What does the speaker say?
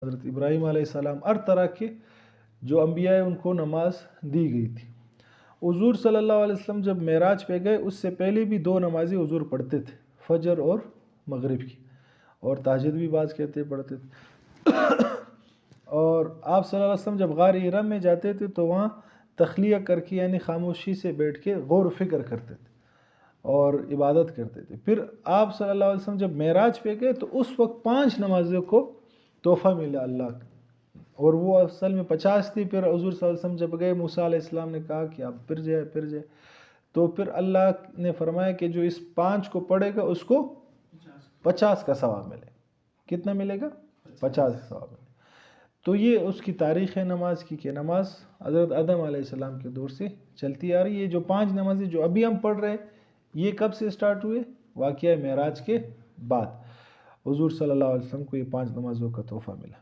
حضرت ابراہیم علیہ السلام، ہر طرح کے جو انبیاء ہیں ان کو نماز دی گئی تھی۔ حضور صلی اللہ علیہ وسلم جب معراج پہ گئے اس سے پہلے بھی 2 نمازیں حضور پڑھتے تھے، فجر اور مغرب کی، اور تہجد بھی بعض کہتے پڑھتے تھے۔ اور آپ صلی اللہ علیہ وسلم جب غار ہرا میں جاتے تھے تو وہاں تخلیہ کر کے یعنی خاموشی سے بیٹھ کے غور و فکر کرتے تھے اور عبادت کرتے تھے۔ پھر آپ صلی اللہ علیہ وسلم جب معراج پہ گئے تو اس وقت 5 نمازوں کو تحفہ ملا اللہ کا، اور وہ اصل میں 50 تھی۔ پھر حضور صلی اللہ علیہ وسلم جب گئے، موسیٰ علیہ السلام نے کہا کہ آپ پھر جائے، تو پھر اللہ نے فرمایا کہ جو اس 5 کو پڑھے گا اس کو 50 کا ثواب ملے گا۔ کتنا ملے گا؟ 50 کا ثواب ملے گا۔ تو یہ اس کی تاریخ ہے نماز کی، کہ نماز حضرت آدم علیہ السلام کے دور سے چلتی آ رہی ہے۔ یہ جو 5 نمازیں جو ابھی ہم پڑھ رہے ہیں یہ کب سے سٹارٹ ہوئے؟ واقعہ معراج کے بعد حضور صلی اللہ علیہ وسلم کو یہ 5 نمازوں کا تحفہ ملا۔